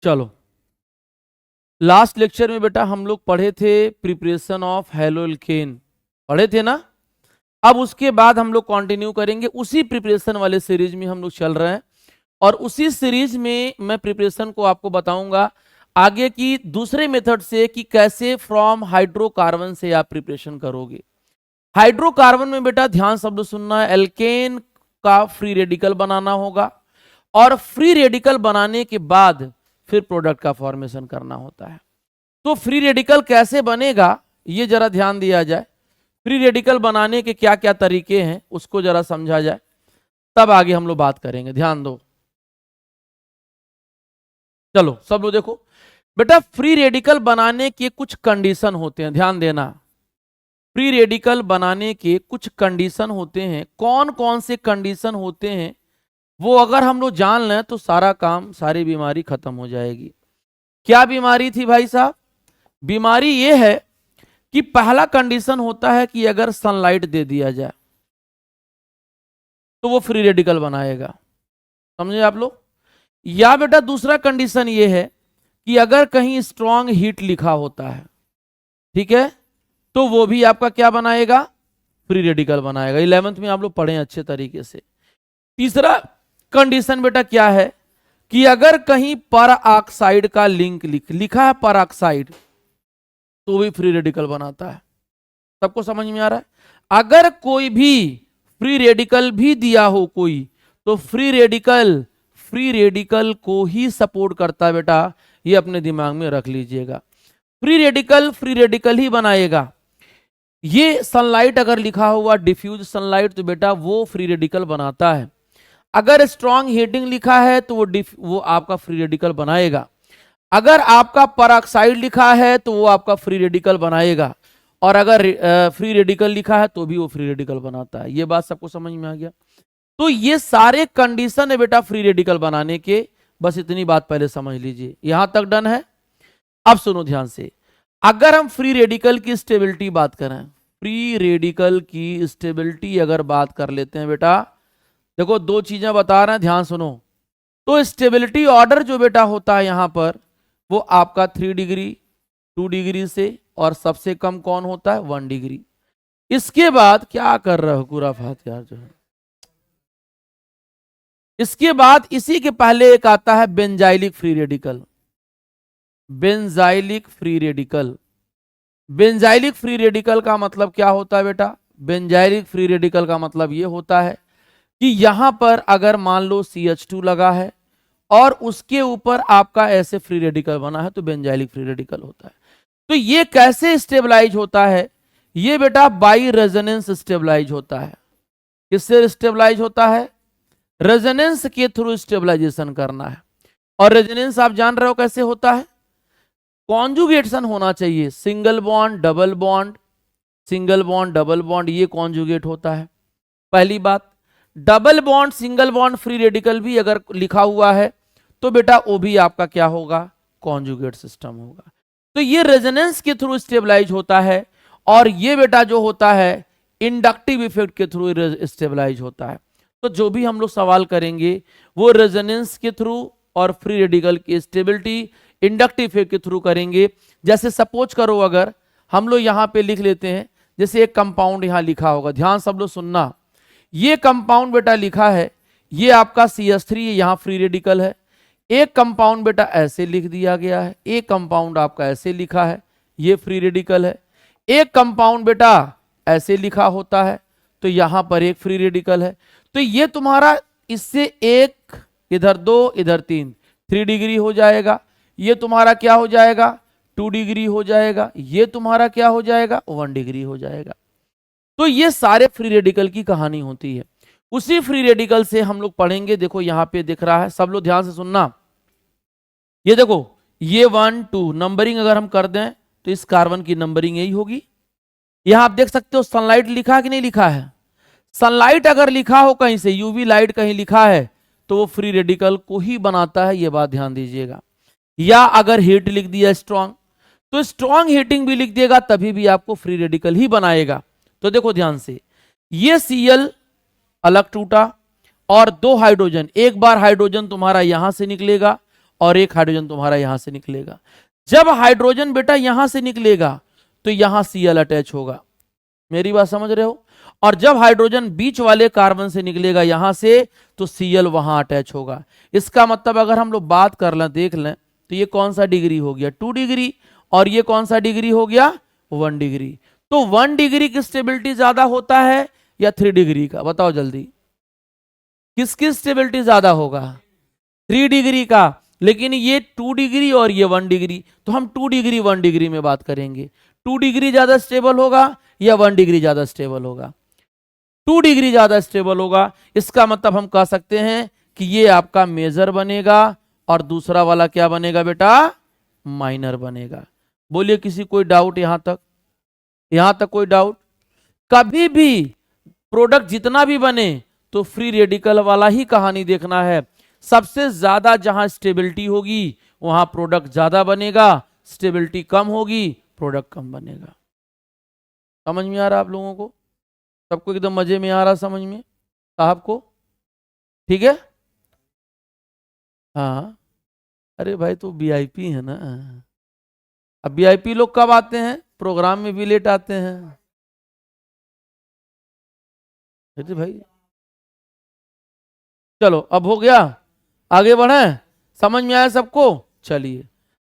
चलो, last lecture में बेटा हम लोग पढ़े थे प्रिपरेशन ऑफ हैलोएल्केन, पढ़े थे ना। अब उसके बाद हम लोग कंटिन्यू करेंगे, उसी प्रिपरेशन वाले सीरीज में हम लोग चल रहे हैं और उसी सीरीज में मैं प्रिपरेशन को आपको बताऊंगा आगे की दूसरे मेथड से कि कैसे फ्रॉम हाइड्रोकार्बन से आप प्रिपरेशन करोगे। हाइड्रोकार्बन में बेटा ध्यान शब्द सुनना है, एल्केन का फ्री रेडिकल बनाना होगा और फ्री रेडिकल बनाने के बाद फिर प्रोडक्ट का फॉर्मेशन करना होता है। तो फ्री रेडिकल कैसे बनेगा ये जरा ध्यान दिया जाए, फ्री रेडिकल बनाने के क्या क्या तरीके हैं उसको जरा समझा जाए, तब आगे हम लोग बात करेंगे। ध्यान दो, चलो सब लोग देखो बेटा, फ्री रेडिकल बनाने के कुछ कंडीशन होते हैं, ध्यान देना। फ्री रेडिकल बनाने के कुछ कंडीशन होते हैं, कौन कौन से कंडीशन होते हैं वो अगर हम लोग जान लें तो सारा काम, सारी बीमारी खत्म हो जाएगी। क्या बीमारी थी भाई साहब? बीमारी ये है कि पहला कंडीशन होता है कि अगर सनलाइट दे दिया जाए तो वो फ्री रेडिकल बनाएगा, समझे आप लोग। या बेटा दूसरा कंडीशन ये है कि अगर कहीं स्ट्रॉन्ग हीट लिखा होता है, ठीक है, तो वो भी आपका क्या बनाएगा? फ्री रेडिकल बनाएगा। 11th में आप लोग पढ़े अच्छे तरीके से। तीसरा कंडीशन बेटा क्या है कि अगर कहीं पर ऑक्साइड का लिंक लिखा है, पर ऑक्साइड, तो भी फ्री रेडिकल बनाता है। सबको समझ में आ रहा है? अगर कोई भी फ्री रेडिकल भी दिया हो कोई, तो फ्री रेडिकल को ही सपोर्ट करता है बेटा, ये अपने दिमाग में रख लीजिएगा। फ्री रेडिकल ही बनाएगा। ये सनलाइट अगर लिखा हुआ डिफ्यूज सनलाइट, तो बेटा वो फ्री रेडिकल बनाता है। अगर स्ट्रॉन्ग हीटिंग लिखा है तो वो आपका फ्री रेडिकल बनाएगा। अगर आपका परऑक्साइड लिखा है तो वो आपका फ्री रेडिकल बनाएगा, और अगर फ्री रेडिकल लिखा है तो भी वो फ्री रेडिकल बनाता है। ये बात सबको समझ में आ गया? तो ये सारे कंडीशन है बेटा फ्री रेडिकल बनाने के, बस इतनी बात पहले समझ लीजिए। यहां तक डन है? अब सुनो ध्यान से, अगर हम फ्री रेडिकल की स्टेबिलिटी बात करें, फ्री रेडिकल की स्टेबिलिटी अगर बात कर लेते हैं बेटा, देखो दो चीजें बता रहे हैं, ध्यान सुनो। तो स्टेबिलिटी ऑर्डर जो बेटा होता है यहां पर, वो आपका 3 डिग्री, 2 डिग्री से, और सबसे कम कौन होता है? 1 डिग्री। इसके बाद क्या कर रहे हो खुराफात यार जो है, इसके बाद इसी के पहले एक आता है benzylic free radical. Benzylic free radical, benzylic free radical का मतलब क्या होता है बेटा? बेंजाइलिक फ्री रेडिकल का मतलब ये होता है कि यहां पर अगर मान लो CH2 लगा है और उसके ऊपर आपका ऐसे फ्री रेडिकल बना है, तो बेंजाइलिक फ्री रेडिकल होता है। तो ये कैसे स्टेबलाइज होता है? ये बेटा बाई रेजोनेंस स्टेबलाइज होता है। किससे स्टेबलाइज होता है? रेजोनेंस के थ्रू स्टेबलाइजेशन करना है। और रेजोनेंस आप जान रहे हो कैसे होता है? कॉन्जुगेशन होना चाहिए, single bond double bond, single bond double bond, ये कॉन्जुगेट होता है। पहली बात। Double bond single bond free radical भी अगर लिखा हुआ है तो बेटा वो भी आपका क्या होगा? कॉन्जुगेट सिस्टम होगा। तो ये रेजोनेंस के थ्रू स्टेबलाइज होता है, और ये बेटा जो होता है इंडक्टिव इफेक्ट के थ्रू स्टेबलाइज होता है। तो जो भी हम लोग सवाल करेंगे वो रेजोनेंस के थ्रू और फ्री रेडिकल की स्टेबिलिटी इंडक्टिव इफेक्ट के थ्रू करेंगे। जैसे सपोज करो अगर हम लोग यहां पे लिख लेते हैं, जैसे एक कंपाउंड यहां लिखा होगा, ध्यान सब लोग सुनना। ये कंपाउंड बेटा लिखा है, ये आपका CH3, यहां फ्री रेडिकल है। एक कंपाउंड बेटा ऐसे लिख दिया गया है, एक कंपाउंड आपका ऐसे लिखा है, ये फ्री रेडिकल है। एक कंपाउंड बेटा ऐसे लिखा होता है, तो यहां पर एक फ्री रेडिकल है। तो ये तुम्हारा इससे एक, इधर 2, इधर 3, 3 डिग्री हो जाएगा। ये तुम्हारा क्या हो जाएगा? 2 डिग्री हो जाएगा। ये तुम्हारा क्या हो जाएगा? 1 डिग्री हो जाएगा। तो ये सारे फ्री रेडिकल की कहानी होती है। उसी फ्री रेडिकल से हम लोग पढ़ेंगे। देखो यहां पे दिख रहा है, सब लोग ध्यान से सुनना। ये देखो, ये 1 2 नंबरिंग अगर हम कर दें तो इस कार्बन की नंबरिंग यही होगी। यहां आप देख सकते हो सनलाइट लिखा है कि नहीं लिखा है? सनलाइट अगर लिखा हो कहीं से, यूवी लाइट कहीं लिखा है, तो वो फ्री रेडिकल को ही बनाता है, ये बात ध्यान दीजिएगा। या अगर हीट लिख दिया स्ट्रॉन्ग, तो स्ट्रॉन्ग हीटिंग भी लिख देगा, तभी भी आपको फ्री रेडिकल ही बनाएगा। तो देखो ध्यान से, ये Cl अलग टूटा और 2 हाइड्रोजन, एक बार हाइड्रोजन तुम्हारा यहां से निकलेगा और एक हाइड्रोजन तुम्हारा यहां से निकलेगा। जब हाइड्रोजन बेटा यहां से निकलेगा तो यहां Cl अटैच होगा, मेरी बात समझ रहे हो? और जब हाइड्रोजन बीच वाले कार्बन से निकलेगा यहां से तो Cl वहां अटैच होगा। इसका मतलब अगर हम लोग बात कर लें, देख लें, तो ये कौन सा डिग्री हो गया? 2 डिग्री। और ये कौन सा डिग्री हो गया? 1 डिग्री। तो 1 डिग्री की स्टेबिलिटी ज्यादा होता है या 3 डिग्री का? बताओ जल्दी, किसकी स्टेबिलिटी ज्यादा होगा? 3 डिग्री का। लेकिन ये 2 डिग्री और ये 1 डिग्री, तो हम 2 डिग्री 1 डिग्री में बात करेंगे। 2 डिग्री ज्यादा स्टेबल होगा या 1 डिग्री ज्यादा स्टेबल होगा? 2 डिग्री ज्यादा स्टेबल होगा। इसका मतलब हम कह सकते हैं कि ये आपका मेजर बनेगा और दूसरा वाला क्या बनेगा बेटा? माइनर बनेगा। बोलिए किसी कोई डाउट यहां तक? यहां तक कोई डाउट? कभी भी प्रोडक्ट जितना भी बने तो फ्री रेडिकल वाला ही कहानी देखना है। सबसे ज्यादा जहां स्टेबिलिटी होगी वहां प्रोडक्ट ज्यादा बनेगा, स्टेबिलिटी कम होगी प्रोडक्ट कम बनेगा। समझ में आ रहा आप लोगों को? सबको एकदम मजे में आ रहा समझ में साहब को? ठीक है। हाँ, अरे भाई तो वीआईपी है ना। अब वीआईपी लोग कब आते हैं? प्रोग्राम में भी लेट आते हैं। अरे भाई चलो अब हो गया, आगे बढ़े। समझ में आया सबको? चलिए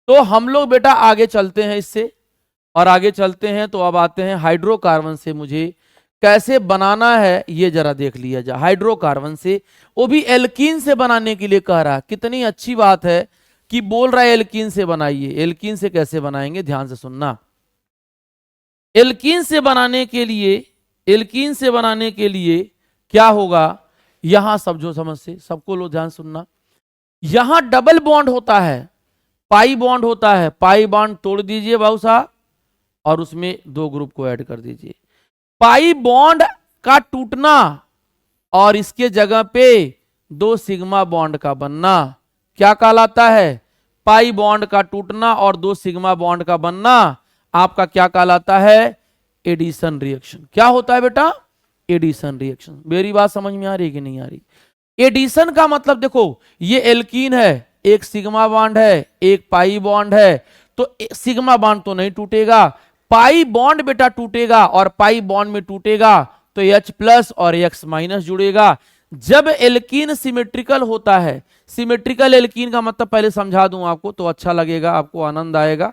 तो हम लोग बेटा आगे चलते हैं इससे, और आगे चलते हैं तो अब आते हैं हाइड्रोकार्बन से मुझे कैसे बनाना है ये जरा देख लिया जाए। हाइड्रोकार्बन से, वो भी एल्कीन से बनाने के लिए कह रहा है। कितनी अच्छी बात है कि बोल रहा है एल्कीन से बनाइए। एल्कीन से कैसे बनाएंगे ध्यान से सुनना। एल्कीन से बनाने के लिए, एल्कीन से बनाने के लिए क्या होगा, यहां सब जो समझ से सबको लो ध्यान सुनना। यहां डबल बॉन्ड होता है, पाई बॉन्ड होता है। पाई बॉन्ड तोड़ दीजिए बाबू साहब और उसमें 2 ग्रुप को ऐड कर दीजिए। पाई बॉन्ड का टूटना और इसके जगह पे 2 सिग्मा बॉन्ड का बनना क्या कहलाता है? पाई बॉन्ड का टूटना और 2 सिग्मा बॉन्ड का बनना आपका क्या कहलाता है? Addition reaction. क्या होता है बेटा? Addition reaction. मेरी बात समझ में आ रही है कि नहीं आ रही? एडिशन का मतलब देखो, ये एल्कीन है, एक सिग्मा बॉन्ड है, एक पाई बॉन्ड है, तो सिग्मा बॉन्ड तो नहीं टूटेगा, पाई बॉन्ड बेटा टूटेगा, और पाई बॉन्ड में टूटेगा तो H+ और X- जुड़ेगा। जब एल्कीन सिमेट्रिकल होता है, सिमेट्रिकल एल्कीन का मतलब पहले समझा दूं आपको तो अच्छा लगेगा, आपको आनंद आएगा।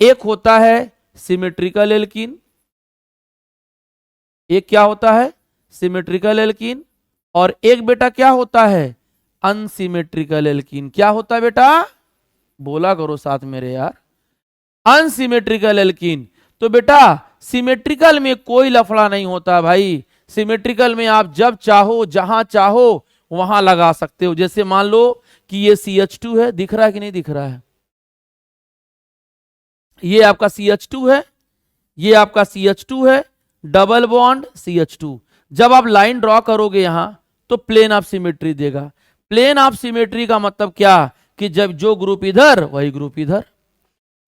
एक होता है सिमेट्रिकल एल्कीन, एक क्या होता है? सिमेट्रिकल एल्कीन, और एक बेटा क्या होता है? Unsymmetrical alkene. क्या होता है बेटा? बोला करो साथ मेरे यार, अनसिमेट्रिकल एल्कीन। तो बेटा सिमेट्रिकल में कोई लफड़ा नहीं होता भाई। सिमेट्रिकल में आप जब चाहो जहां चाहो वहां लगा सकते हो। जैसे मान लो कि ये CH2 है, दिख रहा है कि नहीं दिख रहा है? ये आपका CH2 है, ये आपका CH2 है, डबल बॉन्ड CH2। जब आप लाइन ड्रॉ करोगे यहां तो प्लेन ऑफ सिमेट्री देगा। प्लेन ऑफ सिमेट्री का मतलब क्या कि जब जो ग्रुप इधर वही ग्रुप इधर,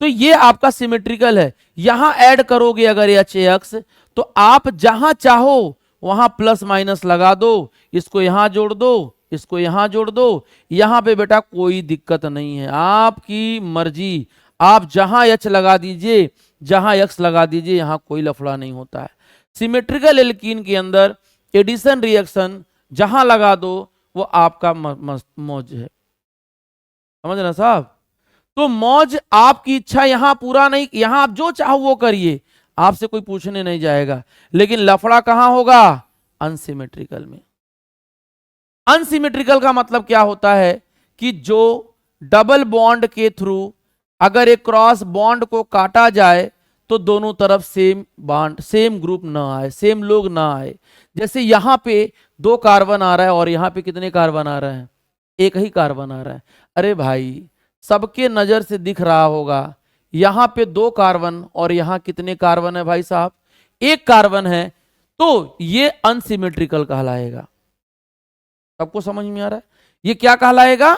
तो ये आपका सिमेट्रिकल है। यहां ऐड करोगे अगर HX तो आप जहां चाहो वहां प्लस माइनस लगा दो, इसको यहां जोड़ दो, इसको यहां जोड़ दो, यहां पे बेटा कोई दिक्कत नहीं है, आपकी मर्जी। आप जहां H लगा दीजिए, जहां X लगा दीजिए, यहां कोई लफड़ा नहीं होता है। सिमेट्रिकल एल्कीन के अंदर एडिशन रिएक्शन जहां लगा दो वो आपका मौज है। समझ रहे साहब? तो मौज आपकी इच्छा यहां पूरा नहीं, यहां आप जो चाहो वो करिए, आपसे कोई पूछने नहीं जाएगा। लेकिन लफड़ा कहां होगा? अनसिमेट्रिकल में। अनसिमेट्रिकल का मतलब क्या होता है कि जो डबल बॉन्ड के थ्रू अगर एक क्रॉस बॉन्ड को काटा जाए तो दोनों तरफ सेम बॉन्ड, सेम ग्रुप ना आए, सेम लोग ना आए। जैसे यहां पे 2 कार्बन आ रहा है और यहां पे कितने कार्बन आ रहे हैं? एक ही कार्बन आ रहा है। अरे भाई सबके नजर से दिख रहा होगा यहां पे 2 कार्बन और यहां कितने कार्बन है भाई साहब? 1 कार्बन है, तो ये अनसिमेट्रिकल कहलाएगा। सबको समझ में आ रहा है? ये क्या कहलाएगा?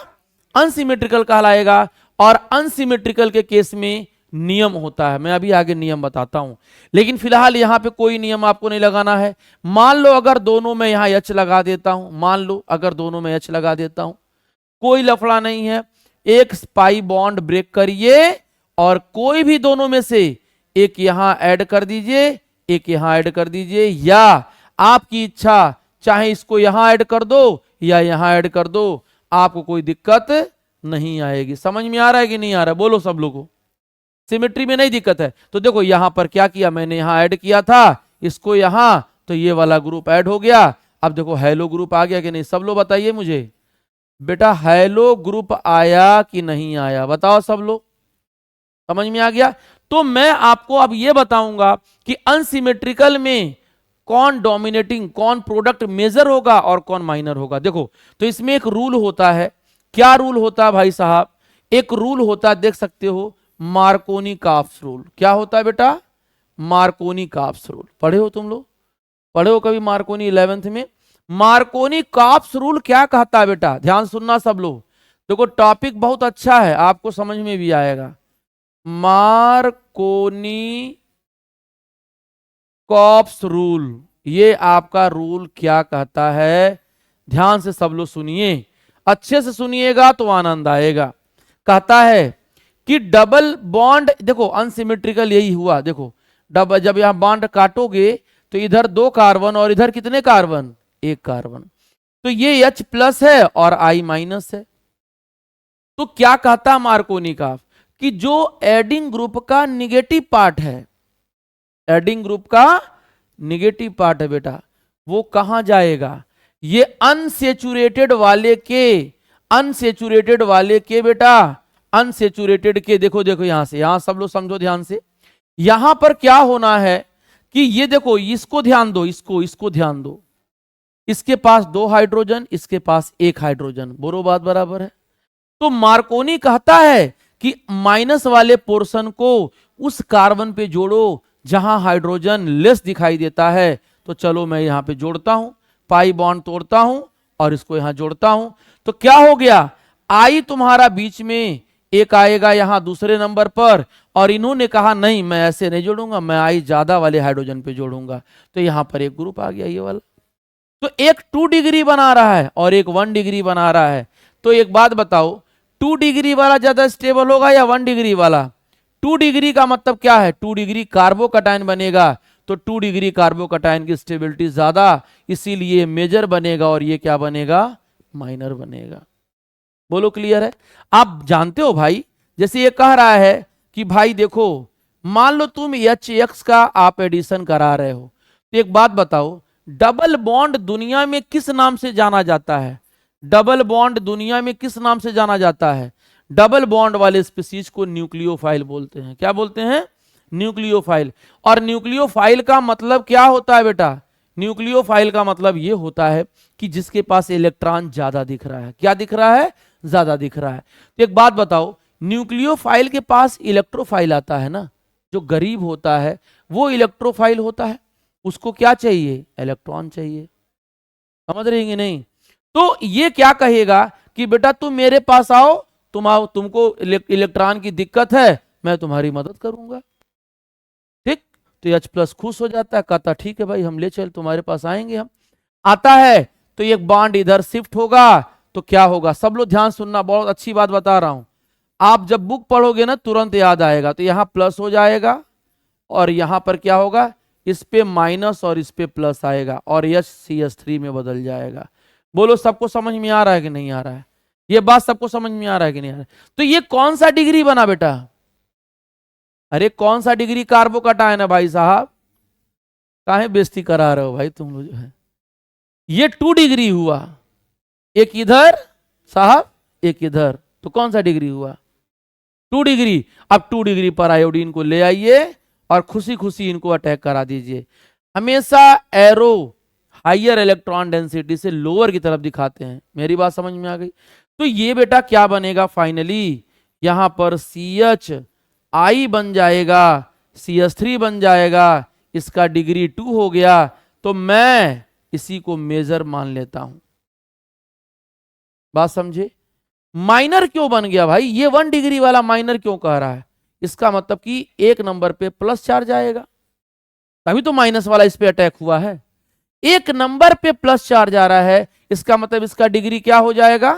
अनसिमेट्रिकल कहलाएगा। और अनसिमेट्रिकल के केस में नियम होता है, मैं अभी आगे नियम बताता हूं, लेकिन फिलहाल यहां पे कोई नियम आपको नहीं लगाना है। मान लो अगर दोनों में यहां H लगा देता हूं, मान लो अगर दोनों में H लगा देता हूं, कोई लफड़ा नहीं है। एक पाई बॉन्ड ब्रेक करिए और कोई भी दोनों में से एक यहां ऐड कर दीजिए, एक यहां ऐड कर दीजिए, या आपकी इच्छा चाहे इसको यहां ऐड कर दो या यहां ऐड कर दो, आपको कोई दिक्कत नहीं आएगी। समझ में आ रहा है कि नहीं आ रहा है? बोलो सब लोगों। सिमेट्री में नहीं दिक्कत है। तो देखो यहां पर क्या किया मैंने, यहां ऐड किया था इसको यहां, तो ये वाला ग्रुप ऐड हो गया। अब देखो हैलो ग्रुप आ गया कि नहीं? सब लोग बताइए मुझे बेटा, हैलो ग्रुप आया कि नहीं आया? बताओ सब लोग। समझ में आ गया? तो मैं आपको अब ये बताऊंगा कि अनसिमेट्रिकल में कौन डोमिनेटिंग, कौन प्रोडक्ट मेजर होगा और कौन माइनर होगा। देखो तो इसमें एक रूल होता है। क्या रूल होता है भाई साहब? एक रूल होता है, देख सकते हो, मार्कोनी काफ्स रूल। क्या होता है बेटा? Markovnikov carbs rule. पढ़े हो तुम लोग? पढ़े हो कभी मार्कोनी 11th में? मार्कोनी काफ्स रूल क्या कहता है बेटा? ध्यान सुनना सब लोग। देखो टॉपिक बहुत अच्छा है, आपको समझ में भी आएगा। मार्कोनी काफ्स रूल, ये आपका रूल क्या कहता है? ध्यान से सब लोग सुनिए, अच्छे से सुनिएगा तो आनंद आएगा। कहता है कि डबल बॉन्ड, देखो अनसिमेट्रिकल यही हुआ। देखो डबल, जब यहां बॉन्ड काटोगे तो इधर 2 कार्बन और इधर कितने कार्बन? 1 कार्बन। तो ये H प्लस है और I माइनस है। तो क्या कहता मार्कोनी काफ कि जो एडिंग ग्रुप का निगेटिव पार्ट है, एडिंग ग्रुप का निगेटिव पार्ट है बेटा, वो कहां जाएगा? ये अनसेचुरेटेड वाले के, अनसेचुरेटेड वाले के बेटा, अनसेचुरेटेड के, देखो देखो यहां से, यहां सब लोग समझो ध्यान से। यहां पर क्या होना है कि ये देखो, इसको ध्यान दो, इसको ध्यान दो। इसके पास 2 हाइड्रोजन, इसके पास 1 हाइड्रोजन, बोलो बात बराबर है। तो मार्कोनी कहता है कि माइनस वाले पोर्शन को उस कार्बन पे जोड़ो जहां हाइड्रोजन लेस दिखाई देता है। तो चलो मैं यहां पे जोड़ता हूं, पाई बॉन्ड तोड़ता हूं और इसको यहां जोड़ता हूं। तो क्या हो गया? आई तुम्हारा बीच में एक आएगा यहां दूसरे नंबर पर, और इन्होंने कहा नहीं मैं ऐसे नहीं जोड़ूंगा, मैं आई ज्यादा वाले हाइड्रोजन पे जोड़ूंगा। तो यहां पर एक ग्रुप आ गया ये वाला। तो एक 2 डिग्री बना रहा है और एक 1 डिग्री बना रहा है। तो एक बात बताओ, 2 डिग्री वाला ज्यादा स्टेबल होगा या 1 डिग्री वाला? 2 डिग्री का मतलब क्या है? 2 डिग्री कार्बोकटायन बनेगा। तो 2 डिग्री कार्बोकटायन की स्टेबिलिटी ज्यादा, इसीलिए मेजर बनेगा और ये क्या बनेगा? माइनर बनेगा। बोलो क्लियर है? आप जानते हो भाई, जैसे ये कह रहा है कि भाई देखो, मान लो तुम HX का आप एडिशन करा रहे हो, तो एक बात बताओ, डबल बॉन्ड दुनिया में किस नाम से जाना जाता है? डबल बॉन्ड दुनिया में किस नाम से जाना जाता है? डबल बॉन्ड वाले स्पीसीज को न्यूक्लियोफाइल बोलते हैं। क्या बोलते हैं? न्यूक्लियोफाइल। और न्यूक्लियोफाइल का मतलब क्या होता है बेटा? न्यूक्लियोफाइल का मतलब यह होता है कि जिसके पास इलेक्ट्रॉन ज्यादा दिख रहा है। क्या दिख रहा है? ज्यादा दिख रहा है। तो एक बात बताओ, न्यूक्लियोफाइल के पास इलेक्ट्रोफाइल आता है ना, जो गरीब होता है वो इलेक्ट्रोफाइल होता है, उसको क्या चाहिए? इलेक्ट्रॉन चाहिए। समझ रहे हैं नहीं? तो ये क्या कहेगा कि बेटा तुम मेरे पास आओ, तुम आओ, तुमको इलेक्ट्रॉन की दिक्कत है, मैं तुम्हारी मदद करूंगा। ठीक? तो H प्लस खुश हो जाता है, कहता ठीक है भाई हम ले चल, तुम्हारे पास आएंगे हम। आता है तो एक बॉन्ड इधर शिफ्ट होगा, तो क्या होगा? सब लोग ध्यान सुनना, बहुत अच्छी बात बता रहा हूं। आप जब बुक पढ़ोगे ना तुरंत याद आएगा। तो यहां प्लस हो जाएगा और यहां पर क्या होगा? इस पे माइनस और इस पे प्लस आएगा और HCH3 में बदल जाएगा। बोलो सबको समझ में आ रहा है कि नहीं आ रहा है? ये बात सबको समझ में आ रहा है कि नहीं आ रहा है? तो ये कौन सा डिग्री बना बेटा? अरे कौन सा डिग्री कार्बोकटायन है भाई साहब? काहे बेइज्जती करा रहे हो भाई तुम लोग जो है? ये 2 डिग्री हुआ, एक इधर साहब एक इधर, तो कौन सा डिग्री हुआ? 2 डिग्री। अब 2 डिग्री पर आयोडीन को ले आइए और खुशी खुशी इनको अटैक करा दीजिए। हमेशा एरो हायर इलेक्ट्रॉन डेंसिटी से लोअर की तरफ दिखाते हैं। मेरी बात समझ में आ गई? तो ये बेटा क्या बनेगा फाइनली? यहां पर CHI बन जाएगा, CH3 बन जाएगा, इसका डिग्री 2 हो गया। तो मैं इसी को मेजर मान लेता हूं। बात समझे? माइनर क्यों बन गया भाई? ये 1 डिग्री वाला माइनर क्यों कह रहा है? इसका मतलब कि एक नंबर पे प्लस चार्ज आएगा, तभी तो माइनस वाला इस पे अटैक हुआ है। एक नंबर पे प्लस चार्ज आ रहा है, इसका मतलब इसका डिग्री क्या हो जाएगा?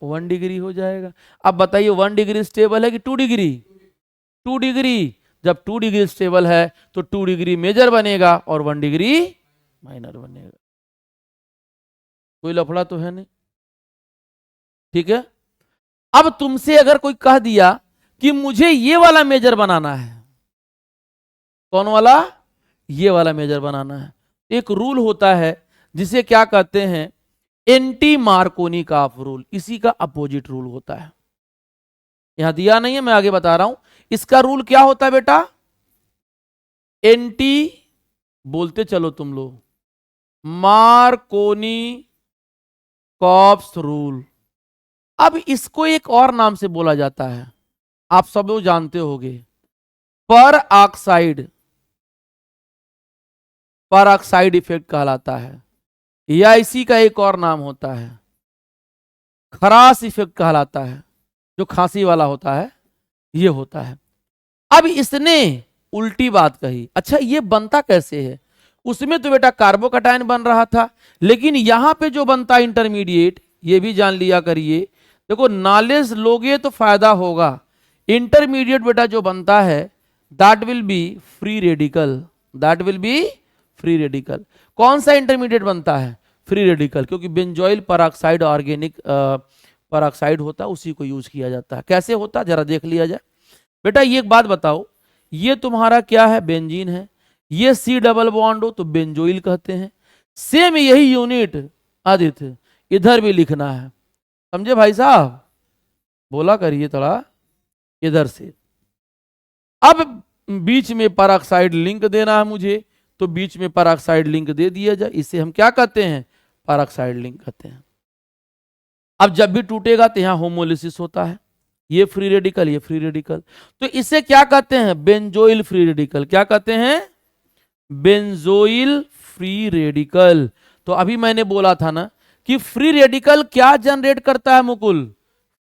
1 डिग्री हो जाएगा। अब बताइए 1 डिग्री स्टेबल है कि 2 डिग्री? 2 डिग्री। जब 2 डिग्री स्टेबल है तो 2 डिग्री मेजर बनेगा और 1 डिग्री माइनर बनेगा। कोई लफड़ा तो है नहीं, ठीक है। अब तुमसे अगर कोई कह दिया कि मुझे ये वाला मेजर बनाना है, कौन वाला? ये वाला मेजर बनाना है। एक रूल होता है जिसे क्या कहते हैं, एंटी मार्कोनिकॉफ रूल। इसी का अपोजिट रूल होता है। यहां दिया नहीं है, मैं आगे बता रहा हूं। इसका रूल क्या होता है बेटा? एंटी, बोलते चलो तुम लोग, मार्कोनिकॉफ्स रूल। अब इसको एक और नाम से बोला जाता है, आप सब लोग जानते होंगे, पर ऑक्साइड इफेक्ट कहलाता है, या इसी का एक और नाम होता है खरास इफेक्ट कहलाता है, जो खांसी वाला होता है, ये होता है। अब इसने उल्टी बात कही। अच्छा ये बनता कैसे है? उसमें तो बेटा कार्बोकैटायन बन रहा था, लेकिन यहां पे जो बनता है इंटरमीडिएट, ये भी जान लिया करिए। देखो नॉलेज लोगे तो फायदा होगा। इंटरमीडिएट बेटा जो बनता है that will be free radical, that will be free radical. कौन सा इंटरमीडिएट बनता है? फ्री रेडिकल, क्योंकि बेंजोइल पेरोक्साइड ऑर्गेनिक पेरोक्साइड होता है, उसी को यूज किया जाता है। कैसे होता है जरा देख लिया जाए। बेटा ये एक बात बताओ, ये तुम्हारा क्या है? बेंजीन है। ये C डबल बॉन्ड हो तो बेंजोइल कहते हैं। सेम यही यूनिट आदित्य इधर भी लिखना है, समझे भाई साहब? बोला करिए थोड़ा इधर से। अब बीच में पेरोक्साइड लिंक देना है मुझे, तो बीच में पेरोक्साइड लिंक दे दिया जाए। इसे हम क्या कहते हैं? पेरोक्साइड लिंक कहते हैं। अब जब भी टूटेगा तो यहां होमोलिसिस होता है, ये फ्री रेडिकल, ये फ्री रेडिकल, तो इसे क्या कहते हैं? Benzoyl free radical. क्या कहते हैं? Benzoyl free radical. तो अभी मैंने बोला था ना कि फ्री रेडिकल क्या जनरेट करता है मुकुल?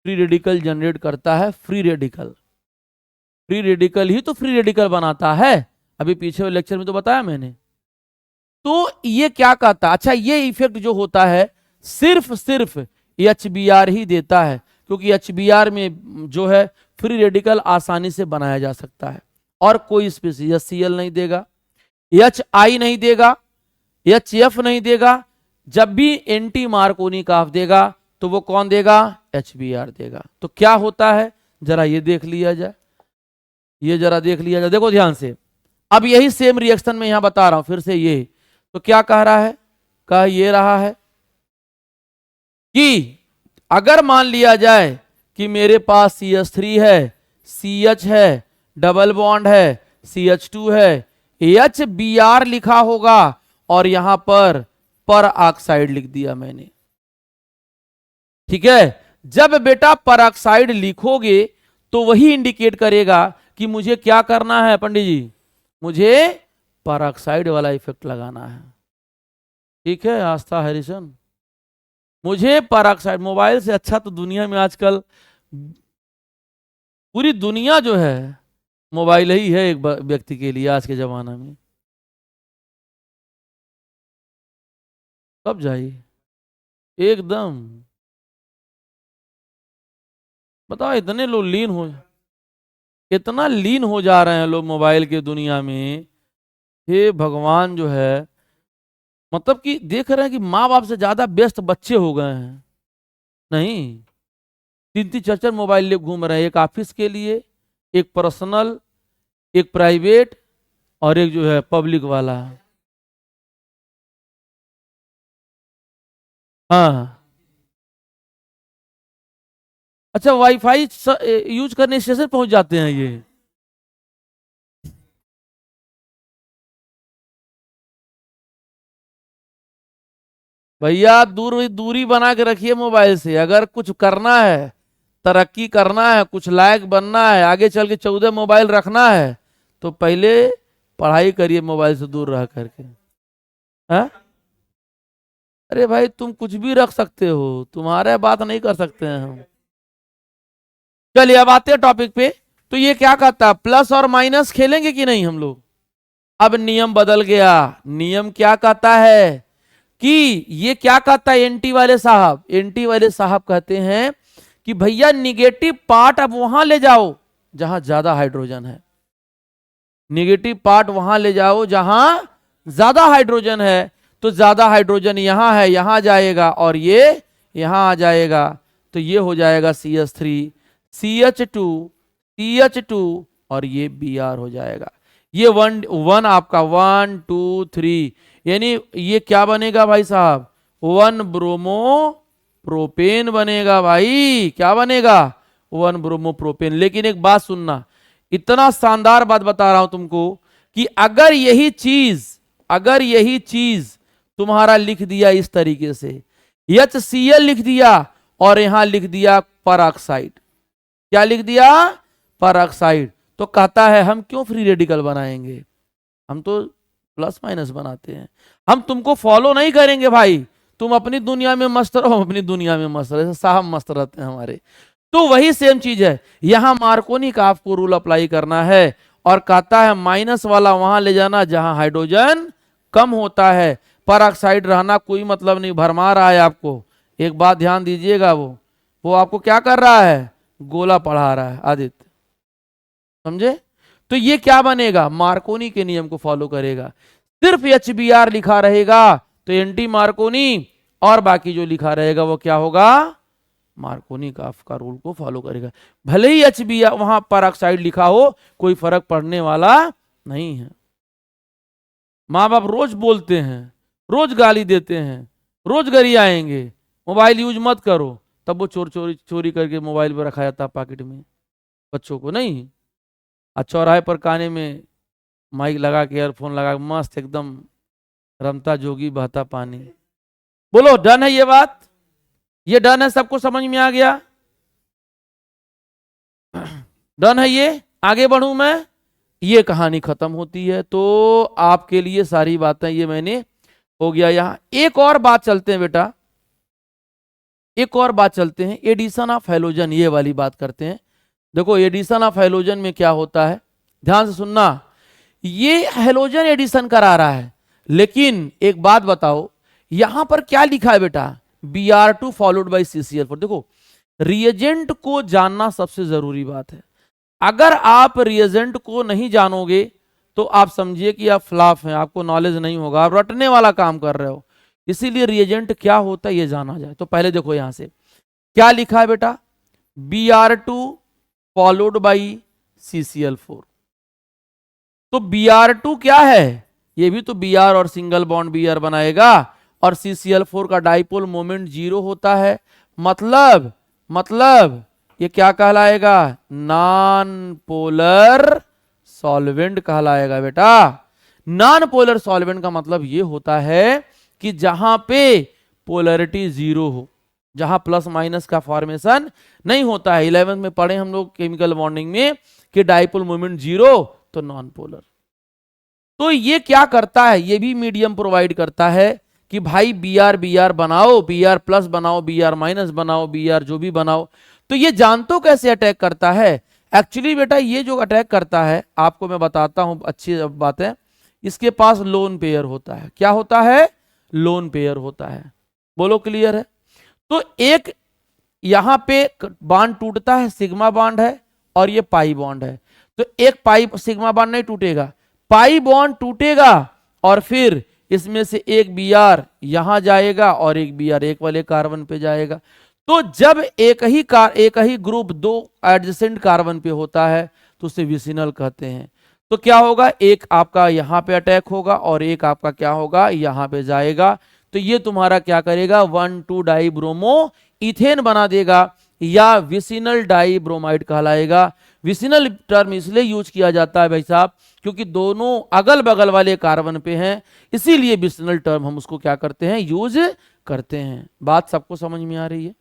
फ्री रेडिकल जनरेट करता है फ्री रेडिकल। फ्री रेडिकल ही तो फ्री रेडिकल बनाता है, अभी पीछे वाले लेक्चर में तो बताया मैंने। तो ये क्या कहता है? अच्छा ये इफेक्ट जो होता है सिर्फ HBr ही देता है, क्योंकि HBr में जो है फ्री रेडिकल आसानी से बनाया जा सकता है, और कोई स्पीशीज HCl नहीं देगा, HI नहीं देगा, HF नहीं देगा। जब भी एंटी मार्कोनिकॉफ देगा तो वो कौन देगा? HBr देगा। तो क्या होता है जरा ये देख लिया जाए, ये जरा देख लिया जाए, देखो ध्यान से। अब यही सेम रिएक्शन में यहां बता रहा हूं फिर से। ये तो क्या कह रहा है? कह ये रहा है कि अगर मान लिया जाए कि मेरे पास CH3 है, CH है, डबल बॉन्ड है, CH2 है, HBr लिखा होगा और यहां पर ऑक्साइड लिख दिया मैंने, ठीक है। जब बेटा ऑक्साइड लिखोगे तो वही इंडिकेट करेगा कि मुझे क्या करना है पंडित जी? मुझे ऑक्साइड वाला इफेक्ट लगाना है, ठीक है आस्था हरिशन। मुझे ऑक्साइड, मोबाइल से अच्छा तो दुनिया में आजकल पूरी दुनिया जो है मोबाइल ही है एक व्यक्ति के लिए आज के जमाना में। कब जाइए एकदम, बताओ इतने लोग इतना लीन हो जा रहे हैं लोग मोबाइल के दुनिया में। हे भगवान, जो है मतलब कि देख रहे हैं कि माँ बाप से ज्यादा व्यस्त बच्चे हो गए हैं। नहीं, 3-3 4-4 मोबाइल लिए घूम रहे हैं, एक ऑफिस के लिए, एक पर्सनल, एक प्राइवेट, और एक जो है पब्लिक वाला। हाँ अच्छा, वाईफाई यूज करने स्टेशन पहुंच जाते हैं ये। भैया दूरी बना के रखिए मोबाइल से। अगर कुछ करना है, तरक्की करना है, कुछ लायक बनना है, आगे चल के 14 मोबाइल रखना है, तो पहले पढ़ाई करिए मोबाइल से दूर रह करके। हाँ? अरे भाई तुम कुछ भी रख सकते हो, तुम्हारे बात नहीं कर सकते हैं हम। चलिए अब आते हैं टॉपिक पे। तो ये क्या कहता है? प्लस और माइनस खेलेंगे कि नहीं हम लोग? अब नियम बदल गया। नियम क्या कहता है कि ये क्या कहता है? एंटी वाले साहब कहते हैं कि भैया निगेटिव पार्ट अब वहां ले जाओ जहां ज्यादा हाइड्रोजन है, निगेटिव पार्ट वहां ले जाओ जहां ज्यादा हाइड्रोजन है। तो ज्यादा हाइड्रोजन यहां है, यहां जाएगा और ये यहां आ जाएगा, तो ये हो जाएगा CH3 CH2 CH2 और ये Br हो जाएगा। ये वन आपका 1 2 3, यानी ये क्या बनेगा भाई साहब, 1 ब्रोमो प्रोपेन बनेगा भाई, क्या बनेगा, 1 ब्रोमो प्रोपेन। लेकिन एक बात सुनना, इतना शानदार बात बता रहा हूं तुमको कि अगर यही चीज तुम्हारा लिख दिया इस तरीके से, HCl लिख दिया और यहां लिख दिया परऑक्साइड, क्या लिख दिया, परऑक्साइड, तो कहता है हम क्यों फ्री रेडिकल बनाएंगे, हम तो प्लस माइनस बनाते हैं, हम तुमको फॉलो नहीं करेंगे भाई, तुम अपनी दुनिया में मस्त रहो, हम अपनी दुनिया में मस्त रहे, साहब मस्त रहते हैं हमारे। तो वही सेम चीज है, यहां मार्कोनी का आपको रूल अप्लाई करना है और कहता है माइनस वाला वहां ले जाना जहां हाइड्रोजन कम होता है, परऑक्साइड रहना कोई मतलब नहीं, भरमा रहा है आपको। एक बात ध्यान दीजिएगा, वो आपको क्या कर रहा है, गोला पढ़ा रहा है आदित्य, समझे। तो ये क्या बनेगा, मार्कोनी के नियम को फॉलो करेगा, सिर्फ HBr लिखा रहेगा तो एंटी मार्कोनी, और बाकी जो लिखा रहेगा वो क्या होगा, मार्कोनी का रूल को फॉलो करेगा। भले ही HBr वहां परऑक्साइड लिखा हो, कोई फर्क पड़ने वाला नहीं है। माँ बाप रोज बोलते हैं, रोज गाली देते हैं, रोज गरी आएंगे, मोबाइल यूज मत करो, तब वो चोरी करके मोबाइल पर रखा जाता पॉकेट में बच्चों को, नहीं। चौराहे पर काने में माइक लगा के, ईयरफोन लगा के मस्त एकदम रमता जोगी बहता पानी। बोलो डन है ये बात, ये डन है, सबको समझ में आ गया, डन है ये, आगे बढ़ूं मैं, ये कहानी खत्म होती है। तो आपके लिए सारी बातें ये मैंने हो गया। यहां एक और बात चलते हैं बेटा, एक और बात चलते हैं, एडिशन ऑफ हैलोजन, ये वाली बात करते हैं। देखो एडिशन ऑफ हैलोजन में क्या होता है, ध्यान से सुनना, ये हैलोजन एडिशन करा रहा है, लेकिन एक बात बताओ यहां पर क्या लिखा है बेटा, Br2 फॉलोड बाई CCl4। देखो रिएजेंट को जानना सबसे जरूरी बात है, अगर आप रिएजेंट को नहीं जानोगे तो आप समझिए कि आप फ्लॉप हैं, आपको नॉलेज नहीं होगा, आप रटने वाला काम कर रहे हो। इसीलिए रिएजेंट क्या होता है ये जाना जाए। तो पहले देखो यहां से क्या लिखा है बेटा, Br2 फॉलोड बाई CCl4। तो Br2 क्या है, ये भी तो Br और सिंगल बॉन्ड Br बनाएगा, और CCl4 का डाइपोल मोमेंट 0 होता है, मतलब ये क्या कहलाएगा, नॉन पोलर सॉल्वेंट कहलाएगा बेटा। नॉन पोलर सॉल्वेंट का मतलब ये होता है कि जहां पे पोलरिटी 0 हो, जहां प्लस माइनस का फॉर्मेशन नहीं होता है। 11th में पढ़े हम लोग केमिकल बॉन्डिंग में कि डाइपोल मोमेंट 0 तो नॉन पोलर। तो ये क्या करता है, ये भी मीडियम प्रोवाइड करता है कि भाई Br बनाओ, Br प्लस बनाओ, Br माइनस बनाओ, Br जो भी बनाओ। तो ये जानते हो कैसे अटैक करता है, एक्चुअली बेटा ये जो अटैक करता है आपको मैं बताता हूं, अच्छी बात है, इसके पास लोन पेयर होता है। क्या होता है, लोन पेयर होता है, बोलो क्लियर है। तो एक यहां पे बॉन्ड टूटता है, सिग्मा बॉन्ड है और ये पाई बॉन्ड है, तो एक पाई सिग्मा बॉन्ड नहीं टूटेगा, पाई बॉन्ड टूटेगा और फिर इसमें से एक Br यहां जाएगा और एक Br एक वाले कार्बन पे जाएगा। तो जब एक ही ग्रुप दो एडजेसेंट कार्बन पे होता है तो उसे विसिनल कहते हैं। तो क्या होगा, एक आपका यहां पे अटैक होगा और एक आपका क्या होगा, यहां पे जाएगा। तो ये तुम्हारा क्या करेगा, 1,2 डाई ब्रोमो इथेन बना देगा, या विसिनल डाई ब्रोमाइड कहलाएगा। विसिनल टर्म इसलिए यूज किया जाता है भाई साहब क्योंकि दोनों अगल बगल वाले कार्बन पे हैं, इसीलिए विसिनल टर्म हम उसको क्या करते हैं, यूज करते हैं। बात सबको समझ में आ रही है।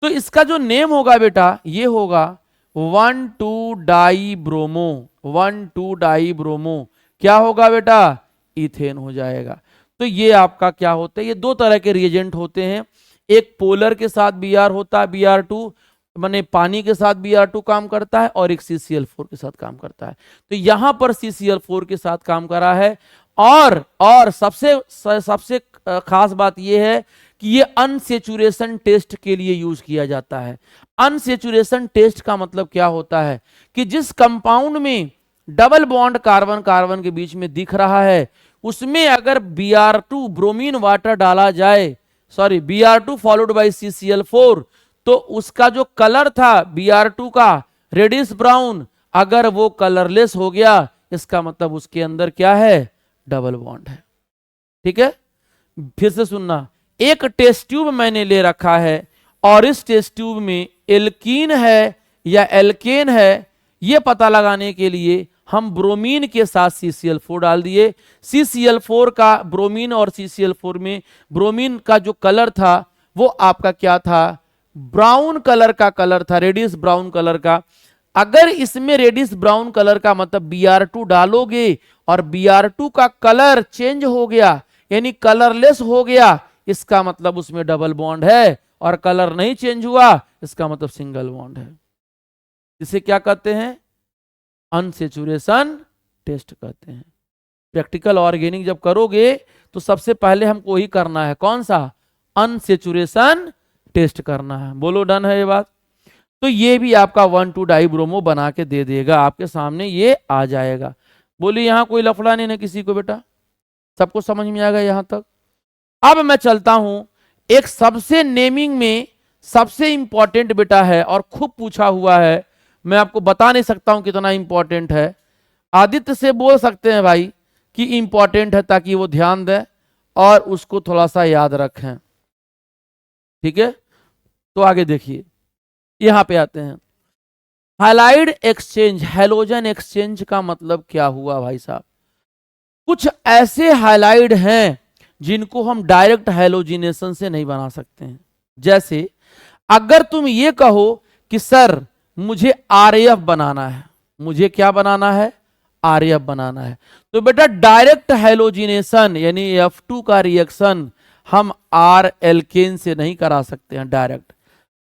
तो इसका जो नेम होगा बेटा ये होगा 1,2 डाई ब्रोमो, 1,2 डाई ब्रोमो क्या होगा बेटा, इथेन हो जाएगा। तो ये आपका क्या होता है, ये दो तरह के रिएजेंट होते हैं, एक पोलर के साथ Br होता है, Br2 माने पानी के साथ Br2 काम करता है, और एक CCl4 के साथ काम करता है। तो यहां पर CCl4 के साथ काम करा है और सबसे खास बात यह है कि ये अनसेचुरेशन टेस्ट के लिए यूज किया जाता है। अनसेचुरेशन टेस्ट का मतलब क्या होता है कि जिस कंपाउंड में डबल बॉन्ड कार्बन कार्बन के बीच में दिख रहा है उसमें अगर Br2 ब्रोमीन वाटर डाला जाए, sorry Br2 followed by CCl4, तो उसका जो कलर था Br2 का रेडिश ब्राउन, अगर वो कलरलेस हो गया इसका मतलब उसके अंदर क्या है, डबल बॉन्ड है। ठीक है, फिर से सुनना, एक टेस्ट ट्यूब मैंने ले रखा है और इस टेस्ट ट्यूब में एल्कीन है या एल्केन है, यह पता लगाने के लिए हम ब्रोमीन के साथ CCl4 डाल दिए। CCl4 का ब्रोमीन और CCl4 में ब्रोमीन का जो कलर था वो आपका क्या था, ब्राउन कलर का कलर था, रेडिश ब्राउन कलर का। अगर इसमें रेडिश ब्राउन कलर का मतलब Br2 डालोगे और Br2 का कलर चेंज हो गया यानी कलरलेस हो गया, इसका मतलब उसमें डबल बॉन्ड है, और कलर नहीं चेंज हुआ इसका मतलब सिंगल बॉन्ड है। इसे क्या कहते हैं, अनसेचुरेशन टेस्ट कहते हैं। प्रैक्टिकल ऑर्गेनिक जब करोगे तो सबसे पहले हमको ही करना है, कौन सा, अनसेचुरेशन टेस्ट करना है। बोलो डन है ये बात। तो ये भी आपका 1,2 डाइब्रोमो बना के दे देगा, आपके सामने ये आ जाएगा। बोलिए यहां कोई लफड़ा नहीं ना किसी को, बेटा सबको समझ में आ गया यहां तक। अब मैं चलता हूं, एक सबसे नेमिंग में सबसे इंपॉर्टेंट बेटा है और खूब पूछा हुआ है, मैं आपको बता नहीं सकता हूं कितना इंपॉर्टेंट है। आदित्य से बोल सकते हैं भाई कि इंपॉर्टेंट है ताकि वो ध्यान दें और उसको थोड़ा सा याद रखें। ठीक है, तो आगे देखिए, यहां पे आते हैं। हाइलाइड एक्सचेंज, हैलोजन एक्सचेंज का मतलब क्या हुआ भाई साहब, कुछ ऐसे हाइलाइड हैं जिनको हम डायरेक्ट हैलोजिनेशन से नहीं बना सकते हैं। जैसे अगर तुम ये कहो कि सर मुझे RAF बनाना है, मुझे क्या बनाना है, RAF बनाना है, तो बेटा डायरेक्ट हैलोजिनेशन यानी F2 का रिएक्शन हम R एल्केन से नहीं करा सकते हैं डायरेक्ट।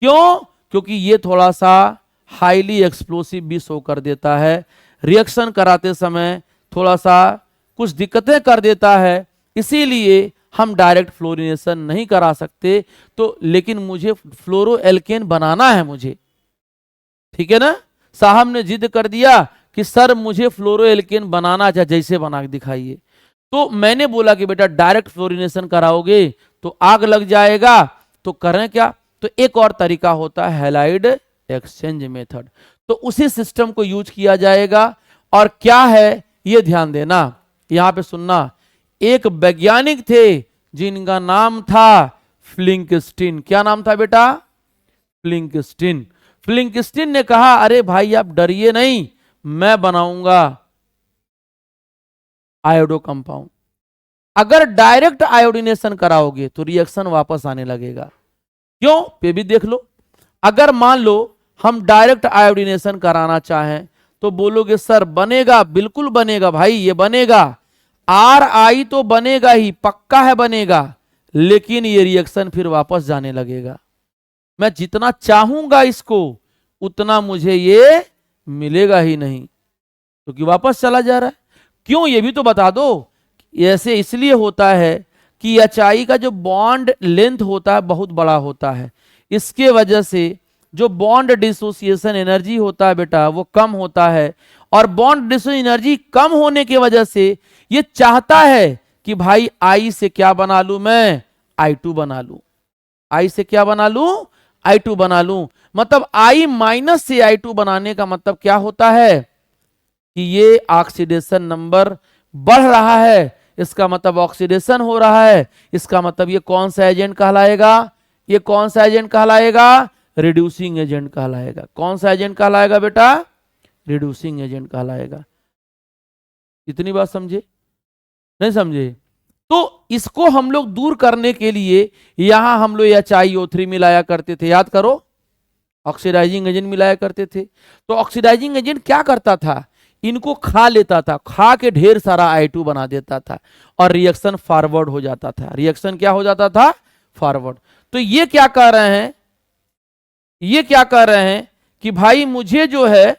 क्यों, क्योंकि ये थोड़ा सा हाईली एक्सप्लोसिव भी शो कर देता है, रिएक्शन कराते समय थोड़ा सा कुछ दिक्कतें कर देता है, इसीलिए हम डायरेक्ट फ्लोरिनेशन नहीं करा सकते। तो लेकिन मुझे फ्लोरो एल्केन बनाना है मुझे, ठीक है ना, साहब ने जिद कर दिया कि सर मुझे फ्लोरो एल्केन बनाना, जैसे बना के दिखाइए। तो मैंने बोला कि बेटा डायरेक्ट फ्लोरिनेशन कराओगे तो आग लग जाएगा, तो करें क्या, तो एक और तरीका होता है हैलाइड एक्सचेंज मेथड, तो उसी सिस्टम को यूज किया जाएगा। और क्या है ये ध्यान देना, यहां पे सुनना। एक वैज्ञानिक थे जिनका नाम था फ्लिंकस्टीन। क्या नाम था बेटा, फ्लिंकस्टीन। फ्लिंकस्टीन ने कहा अरे भाई आप डरिए नहीं, मैं बनाऊंगा आयोडो कंपाउंड। अगर डायरेक्ट आयोडीनेशन कराओगे तो रिएक्शन वापस आने लगेगा। क्यों, ये भी देख लो। अगर मान लो हम डायरेक्ट आयोडीनेशन कराना चाहें तो बोलोगे सर बनेगा, बिल्कुल बनेगा भाई, ये बनेगा, RI तो बनेगा ही, पक्का है बनेगा, लेकिन ये रिएक्शन फिर वापस जाने लगेगा। मैं जितना चाहूंगा इसको उतना मुझे ये मिलेगा ही नहीं, क्योंकि वापस चला जा रहा है। क्यों, ये भी तो बता दो। ऐसे इसलिए होता है कि HI का जो बॉन्ड लेंथ होता है बहुत बड़ा होता है, इसके वजह से जो बॉन्ड डिसोसिएशन एनर्जी होता है बेटा वो कम होता है, और बॉन्ड डिसोसिएशन एनर्जी कम होने की वजह से ये चाहता है कि भाई I से क्या बना लूं मैं, I2 बना लूं। I से क्या बना लूं, I2 बना लूं। मतलब I माइनस से I2 बनाने का मतलब क्या होता है कि ये ऑक्सीडेशन नंबर बढ़ रहा है, इसका मतलब ऑक्सीडेशन हो रहा है, इसका मतलब ये कौन सा एजेंट कहलाएगा, ये कौन सा एजेंट कहलाएगा, रिड्यूसिंग एजेंट कहलाएगा। कौन सा एजेंट कहलाएगा बेटा, रिड्यूसिंग एजेंट कहलाएगा। इतनी बात समझे, नहीं समझे? तो इसको हम लोग दूर करने के लिए यहां हम लोग HiO3 मिलाया करते थे, याद करो, ऑक्सीडाइजिंग एजेंट मिलाया करते थे। तो ऑक्सीडाइजिंग एजेंट क्या करता था, इनको खा लेता था, खा के ढेर सारा I2 बना देता था और रिएक्शन फॉरवर्ड हो जाता था। रिएक्शन क्या हो जाता था, फॉरवर्ड। तो ये क्या कह रहे हैं, ये क्या कह रहे हैं कि भाई मुझे जो है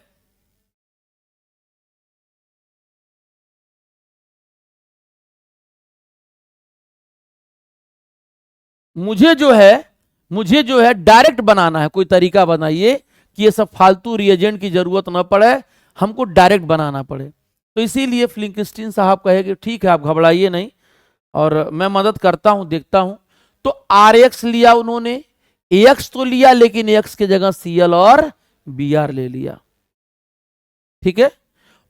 मुझे जो है डायरेक्ट बनाना है, कोई तरीका बनाइए कि ये सब फालतू रिएजेंट की जरूरत ना पड़े, हमको डायरेक्ट बनाना पड़े। तो इसीलिए फ्लिंकस्टीन साहब कहे कि ठीक है, आप घबराइए नहीं और मैं मदद करता हूं, देखता हूं। तो RX लिया उन्होंने, AX तो लिया लेकिन AX की जगह Cl और Br ले लिया, ठीक है।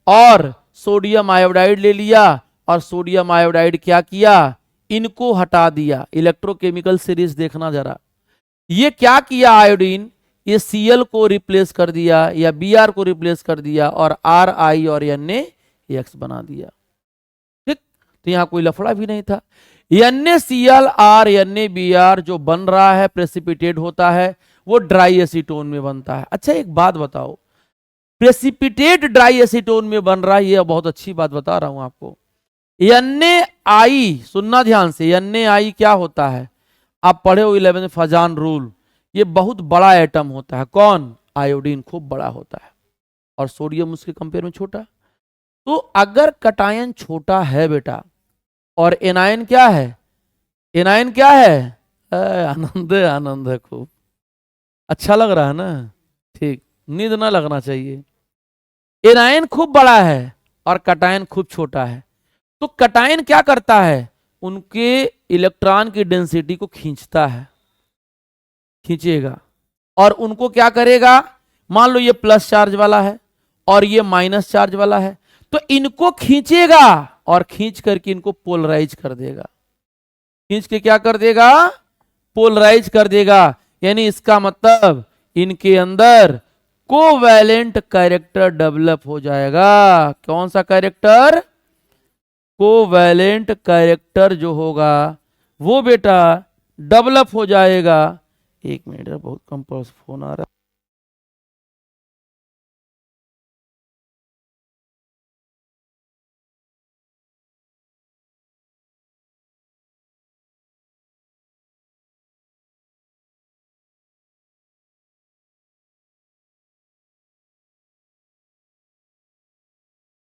और सोडियम आयोडाइड ले लिया, और सोडियम आयोडाइड क्या किया, इनको हटा दिया। इलेक्ट्रोकेमिकल सीरीज देखना जरा, ये क्या किया आयोडीन, ये Cl को रिप्लेस कर दिया या Br को रिप्लेस कर दिया और Ri और NaX बना दिया, ठीक। तो यहां कोई लफड़ा भी नहीं था। NaCl और NaBr जो बन रहा है, प्रेसिपिटेट होता है, वो ड्राई एसीटोन में बनता है। अच्छा एक बात बताओ, प्रेसिपिटेट ड्राई एसीटोन में बन रहा है, ये बहुत अच्छी बात बता रहा हूं आपको। NaI, सुनना ध्यान से, NaI क्या होता है, आप पढ़े हो 11 फजान रूल, ये बहुत बड़ा एटम होता है। कौन, आयोडीन खूब बड़ा होता है और सोडियम उसके कंपेयर में छोटा। तो अगर कटायन छोटा है बेटा और एनायन क्या है, एनायन क्या है, आनंद आनंद है, खूब अच्छा लग रहा है ना, ठीक, नींद ना लगना चाहिए। एनायन खूब बड़ा है और कटायन खूब छोटा है। तो कटायन क्या करता है, उनके इलेक्ट्रॉन की डेंसिटी को खींचता है, खींचेगा, और उनको क्या करेगा, मान लो ये प्लस चार्ज वाला है और ये माइनस चार्ज वाला है, तो इनको खींचेगा और खींच करके इनको पोलराइज कर देगा, खींच के क्या कर देगा, पोलराइज कर देगा। यानी इसका मतलब इनके अंदर कोवैलेंट कैरेक्टर डेवलप हो जाएगा। कौन सा कैरेक्टर, कोवैलेंट कैरेक्टर जो होगा वो बेटा डेवलप हो जाएगा। एक मिनट, बहुत कम फोन आ रहा है।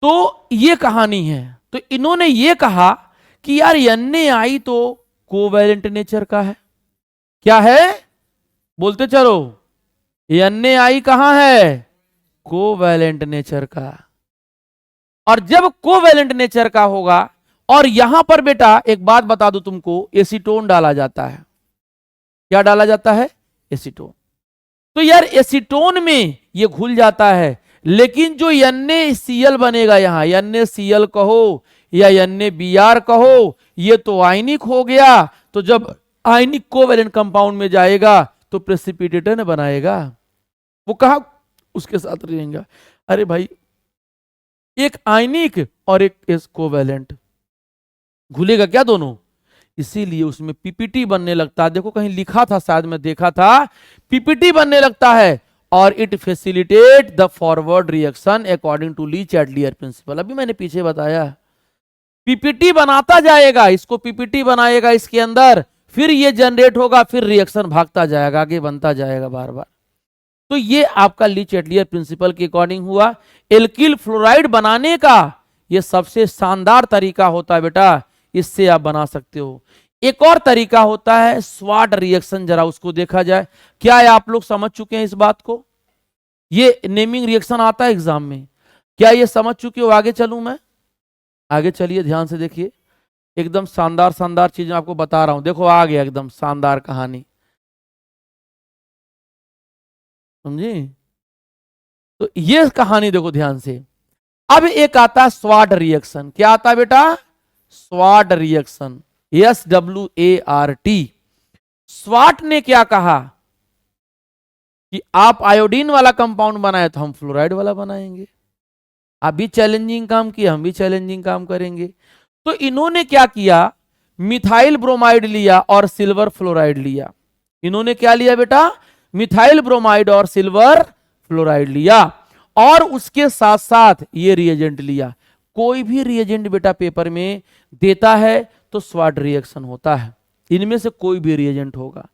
तो ये कहानी है। तो इन्होंने ये कहा कि यार NaI तो कोवैलेंट नेचर का है। क्या है, बोलते चलो, NaI कहां है, कोवैलेंट नेचर का। और जब कोवैलेंट नेचर का होगा, और यहां पर बेटा एक बात बता दूं तुमको, एसीटोन डाला जाता है। क्या डाला जाता है, एसीटोन। तो यार एसीटोन में ये घुल जाता है, लेकिन जो NaCl बनेगा यहां, NaCl कहो या NaBr कहो, ये तो आयनिक हो गया। तो जब आयनिक कोवैलेंट कंपाउंड में जाएगा तो प्रेसिपिटेटर ने बनाएगा, वो कहा उसके साथ रहेगा। अरे भाई, एक आयनिक और एक कोवैलेंट, घुलेगा क्या दोनों, इसीलिए उसमें पीपीटी बनने लगता है। देखो कहीं लिखा था, शायद मैं देखा था, पीपीटी बनने लगता है और it facilitate the forward reaction according to Le Chatelier principle. अभी मैंने पीछे बताया, पीपीटी बनाता जाएगा, इसको पीपीटी बनाएगा इसके अंदर, फिर ये जनरेट होगा, फिर रिएक्शन भागता जाएगा, आगे बनता जाएगा बार बार। तो ये आपका ली चैडलियर प्रिंसिपल के अकॉर्डिंग हुआ। एल्किल फ्लोराइड बनाने का ये सबसे शानदार तरीका होता है बेटा, इससे आप बना सकते हो। एक और तरीका होता है स्वाट रिएक्शन, जरा उसको देखा जाए। क्या है, आप लोग समझ चुके हैं इस बात को, ये नेमिंग रिएक्शन आता है एग्जाम में, क्या ये समझ चुके हो, आगे चलूं मैं, आगे चलिए, ध्यान से देखिए, एकदम शानदार शानदार चीज आपको बता रहा हूं। देखो आ गया एकदम शानदार कहानी, समझे। तो ये कहानी देखो ध्यान से। अब एक आता है स्वाट रिएक्शन। क्या आता है बेटा, स्वाट रिएक्शन, SWART। स्वाट ने क्या कहा कि आप आयोडीन वाला कंपाउंड बनाए तो हम फ्लोराइड वाला बनाएंगे। आप भी चैलेंजिंग काम किया, हम भी चैलेंजिंग काम करेंगे। तो इन्होंने क्या किया, मिथाइल ब्रोमाइड लिया और सिल्वर फ्लोराइड लिया। इन्होंने क्या लिया बेटा, मिथाइल ब्रोमाइड और सिल्वर फ्लोराइड लिया, और उसके साथ साथ ये रिएजेंट लिया। कोई भी रिएजेंट बेटा पेपर में देता है तो स्वाट रिएक्शन होता है, इनमें से कोई भी रिएजेंट होगा।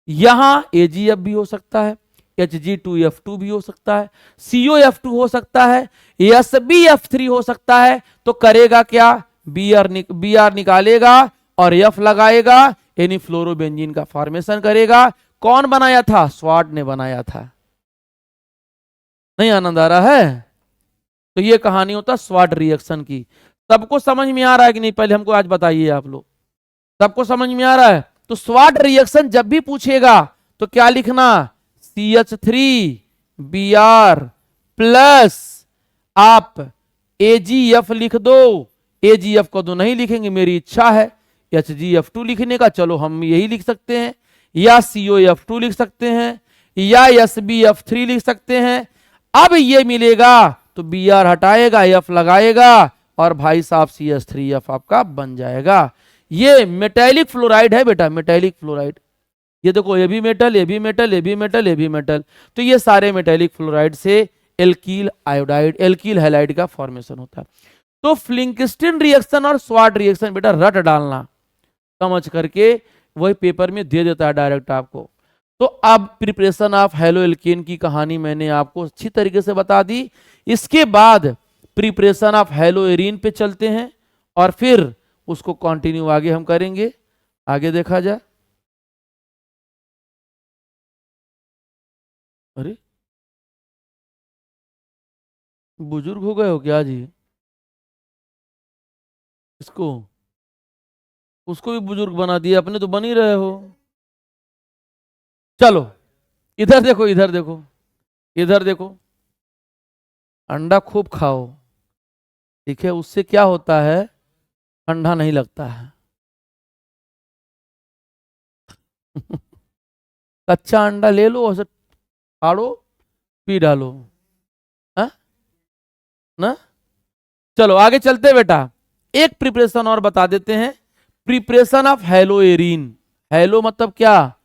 यहां AgF भी हो सकता है, Hg2F2 भी हो सकता है, COF2 हो सकता है, SbF3 हो सकता है। तो करेगा क्या, Br निकालेगा और F लगाएगा, यानी फ्लोरोबेंजीन का फॉर्मेशन करेगा। कौन बनाया था? स्वार्ट ने बनाया था। नहीं आनंद आ रहा है? तो ये कहानी होता स्वार्ट रिएक्शन की। सबको समझ में आ रहा है कि नहीं? पहले हमको आज बताइए आप लोग, सबको समझ में आ रहा है? तो स्वार्ट रिएक्शन जब भी पूछेगा तो क्या लिखना? CH3Br प्लस आप AgF लिख दो। AgF को तो नहीं लिखेंगे, मेरी इच्छा है HgF2 लिखने का, चलो हम यही लिख सकते हैं, या COF2 लिख सकते हैं, या SbF3 लिख सकते हैं। अब ये मिलेगा तो Br हटाएगा, F लगाएगा और भाई साहब CH3F आपका बन जाएगा। ये मेटेलिक फ्लोराइड है बेटा, मेटेलिक फ्लोराइड। ये देखो, ये भी मेटल, ये भी मेटल, ये भी मेटल, ये भी मेटल। तो ये सारे मेटेलिक फ्लोराइड से एल्कील आयोडाइड, एल्कील हैलाइड का फॉर्मेशन होता है। तो फ्लिंकस्टीन रिएक्शन और स्वार्ट रिएक्शन बेटा रट डालना, समझ करके वही पेपर में दे देता है डायरेक्ट आपको। तो अब प्रिपरेशन ऑफ हैलो एल्केन की कहानी मैंने आपको अच्छी तरीके से बता दी। इसके बाद प्रिपरेशन ऑफ हैलो एरीन पे चलते हैं और फिर उसको कंटिन्यू आगे हम करेंगे। आगे देखा जाए। अरे बुजुर्ग हो गए हो क्या जी? इसको उसको भी बुजुर्ग बना दिया, अपने तो बन ही रहे हो। चलो इधर देखो, इधर देखो, इधर देखो। अंडा खूब खाओ, ठीक है? उससे क्या होता है? ठंडा नहीं लगता है। कच्चा अंडा ले लो, उसे फाड़ो, पी डालो, है ना? चलो आगे चलते बेटा। एक प्रिपरेशन और बता देते हैं, preparation of hello arene. Hello मतलब क्या?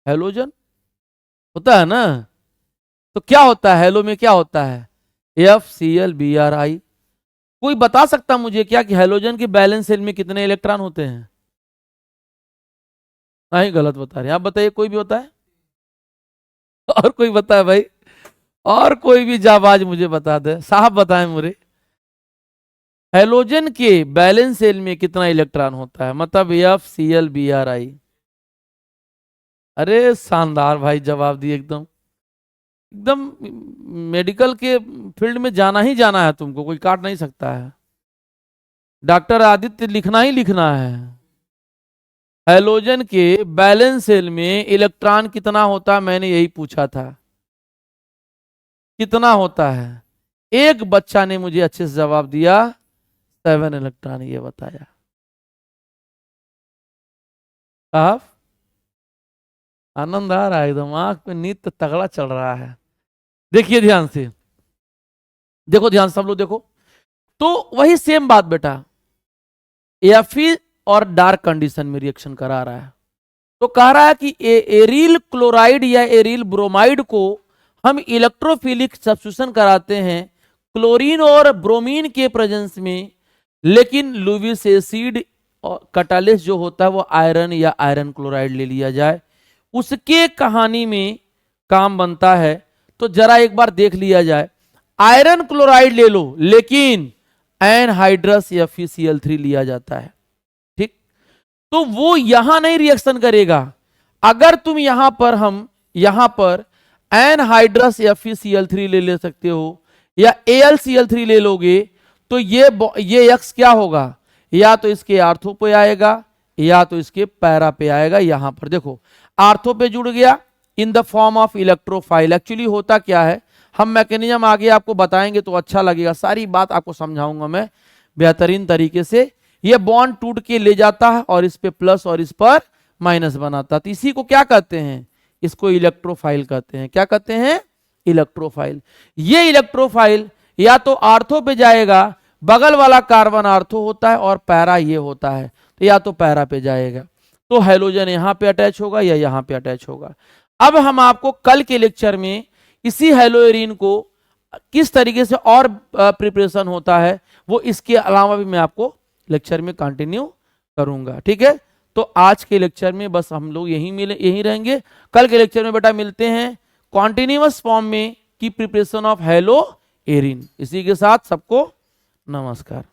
हैलोजन होता है ना? तो क्या होता है हैलो में? क्या होता है? FClBri। कोई बता सकता मुझे क्या कि हैलोजन के बैलेंस शेल में कितने इलेक्ट्रॉन होते हैं? नहीं, गलत बता रहे हैं आप, बताइए, कोई भी होता है? और कोई बताए भाई, और कोई भी जाबाज मुझे बता दे, साहब बताएं मुझे, हैलोजन के बैलेंस शेल में कितना इलेक्ट्रॉन होता है? मतलब FClBri। अरे शानदार भाई, जवाब दिए एकदम। एकदम मेडिकल के फील्ड में जाना ही जाना है तुमको, कोई काट नहीं सकता है। डॉक्टर आदित्य लिखना ही लिखना है। हैलोजन के बैलेंस शेल में इलेक्ट्रॉन कितना होता है? मैंने यही पूछा था, कितना होता है? एक बच्चा ने मुझे अच्छे से जवाब दिया, 7 इलेक्ट्रॉन, ये बताया। साहब आनंद आ रहा है एकदम, आंख पे नींद तो तगड़ा चल रहा है। देखिए ध्यान से, देखो ध्यान से सब लोग देखो। तो वही सेम बात बेटा, Fe और डार्क कंडीशन में रिएक्शन करा रहा है। तो कह रहा है कि एरिल क्लोराइड या एरिल ब्रोमाइड को हम इलेक्ट्रोफिलिक सब्स्टिट्यूशन कराते हैं क्लोरीन और ब्रोमीन के प्रेजेंस में, लेकिन लुविस एसिड और कैटालिस्ट जो होता है वो आयरन या आयरन क्लोराइड ले लिया जाए, उसके कहानी में काम बनता है। तो जरा एक बार देख लिया जाए, आयरन क्लोराइड ले लो लेकिन एनहाइड्रस या FeCl3 लिया जाता है, ठीक? तो वो यहां नहीं रिएक्शन करेगा। अगर तुम यहां पर, हम यहां पर एनहाइड्रस या FeCl3 ले सकते हो या AlCl3 ले लोगे, तो ये X क्या होगा? या तो इसके आर्थो पे आएगा या तो इसके पैरा पे आएगा। यहां पर देखो आर्थो पे जुड़ गया in the form of electrophile. Actually होता क्या है, हम मैकेनिज्म आगे आपको बताएंगे तो अच्छा लगेगा, सारी बात आपको समझाऊंगा मैं बेहतरीन तरीके से। ये बॉन्ड टूट के ले जाता है और इस पे प्लस और इस पर माइनस बनाता है। तो इसी को क्या कहते हैं? इसको इलेक्ट्रोफाइल कहते हैं। क्या कहते हैं? इलेक्ट्रोफाइल। ये इलेक्ट्रोफाइल या तो आर्थो पे जाएगा, बगल वाला कार्बन आर्थो होता है और पैरा ये होता है, तो या तो पैरा पे जाएगा, तो हैलोजन यहां पे अटैच होगा या यहां पे अटैच होगा। अब हम आपको कल के लेक्चर में इसी हैलो एरीन को किस तरीके से और प्रिपरेशन होता है वो इसके अलावा भी मैं आपको लेक्चर में कंटिन्यू करूंगा, ठीक है? तो आज के लेक्चर में बस हम लोग यहीं रहेंगे। कल के लेक्चर में बेटा मिलते हैं कॉन्टिन्यूअस फॉर्म में की प्रिपरेशन ऑफ हैलो एरीन। इसी के साथ सबको नमस्कार।